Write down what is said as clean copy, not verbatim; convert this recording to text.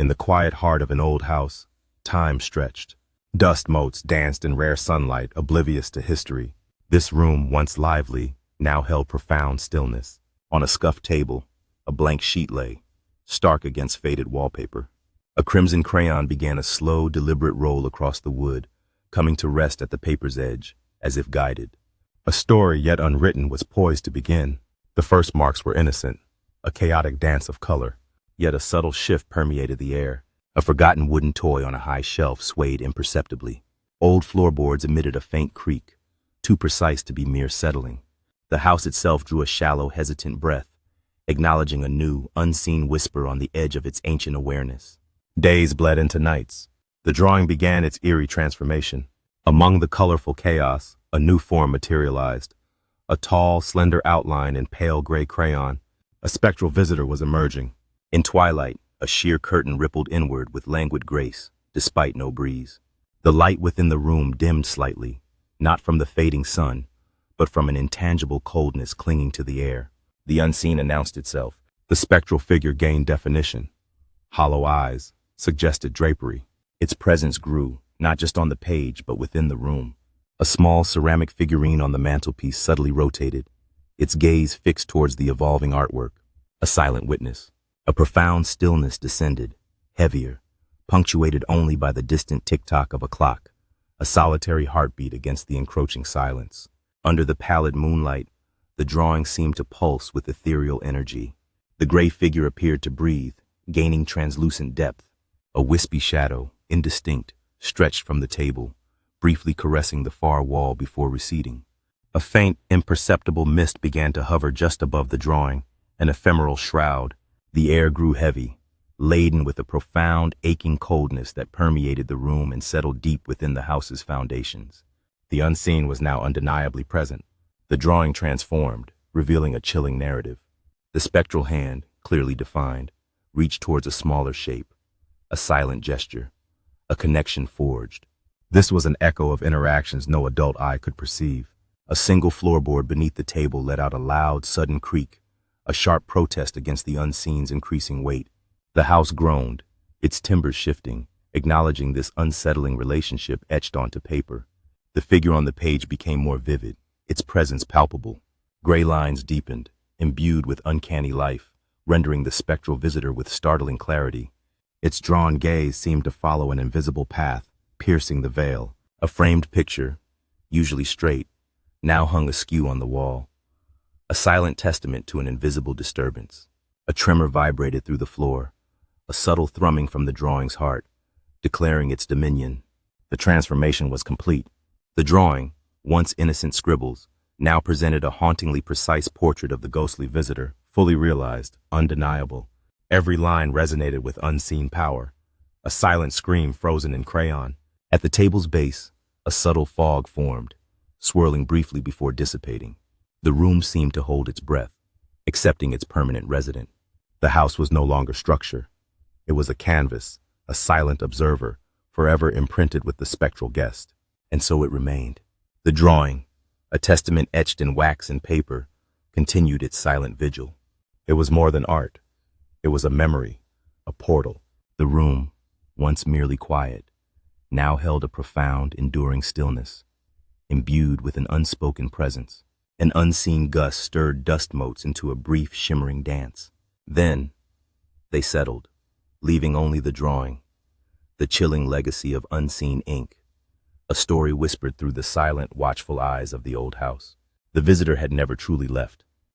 In the quiet heart of an old house, time stretched. Dust motes danced in rare sunlight, oblivious to history. This room, once lively, now held profound stillness. On a scuffed table, a blank sheet lay, stark against faded wallpaper. A crimson crayon began a slow, deliberate roll across the wood, coming to rest at the paper's edge, as if guided. A story yet unwritten was poised to begin. The first marks were innocent, a chaotic dance of color, yet a subtle shift permeated the air. A forgotten wooden toy on a high shelf swayed imperceptibly. Old floorboards emitted a faint creak, too precise to be mere settling. The house itself drew a shallow, hesitant breath, acknowledging a new, unseen whisper on the edge of its ancient awareness. Days bled into nights. The drawing began its eerie transformation. Among the colorful chaos, a new form materialized. A tall, slender outline in pale gray crayon. A spectral visitor was emerging. In twilight, a sheer curtain rippled inward with languid grace, despite no breeze. The light within the room dimmed slightly, not from the fading sun, but from an intangible coldness clinging to the air. The unseen announced itself. The spectral figure gained definition. Hollow eyes suggested drapery. Its presence grew, not just on the page, but within the room. A small ceramic figurine on the mantelpiece subtly rotated, its gaze fixed towards the evolving artwork. A silent witness. A profound stillness descended, heavier, punctuated only by the distant tick-tock of a clock, a solitary heartbeat against the encroaching silence. Under the pallid moonlight, the drawing seemed to pulse with ethereal energy. The gray figure appeared to breathe, gaining translucent depth. A wispy shadow, indistinct, stretched from the table, briefly caressing the far wall before receding. A faint, imperceptible mist began to hover just above the drawing, an ephemeral shroud. The air grew heavy, laden with a profound, aching coldness that permeated the room and settled deep within the house's foundations. The unseen was now undeniably present. The drawing transformed, revealing a chilling narrative. The spectral hand, clearly defined, reached towards a smaller shape, a silent gesture, a connection forged. This was an echo of interactions no adult eye could perceive. A single floorboard beneath the table let out a loud, sudden creak, a sharp protest against the unseen's increasing weight. The house groaned, its timbers shifting, acknowledging this unsettling relationship etched onto paper. The figure on the page became more vivid, its presence palpable. Gray lines deepened, imbued with uncanny life, rendering the spectral visitor with startling clarity. Its drawn gaze seemed to follow an invisible path, piercing the veil. A framed picture, usually straight, now hung askew on the wall, a silent testament to an invisible disturbance. A tremor vibrated through the floor, a subtle thrumming from the drawing's heart, declaring its dominion. The transformation was complete. The drawing, once innocent scribbles, now presented a hauntingly precise portrait of the ghostly visitor, fully realized, undeniable. Every line resonated with unseen power, a silent scream frozen in crayon. At the table's base, a subtle fog formed, swirling briefly before dissipating. The room seemed to hold its breath, accepting its permanent resident. The house was no longer structure. It was a canvas, a silent observer, forever imprinted with the spectral guest. And so it remained. The drawing, a testament etched in wax and paper, continued its silent vigil. It was more than art. It was a memory, a portal. The room, once merely quiet, now held a profound, enduring stillness, imbued with an unspoken presence. An unseen gust stirred dust motes into a brief, shimmering dance. Then, they settled, leaving only the drawing, the chilling legacy of unseen ink, a story whispered through the silent, watchful eyes of the old house. The visitor had never truly left.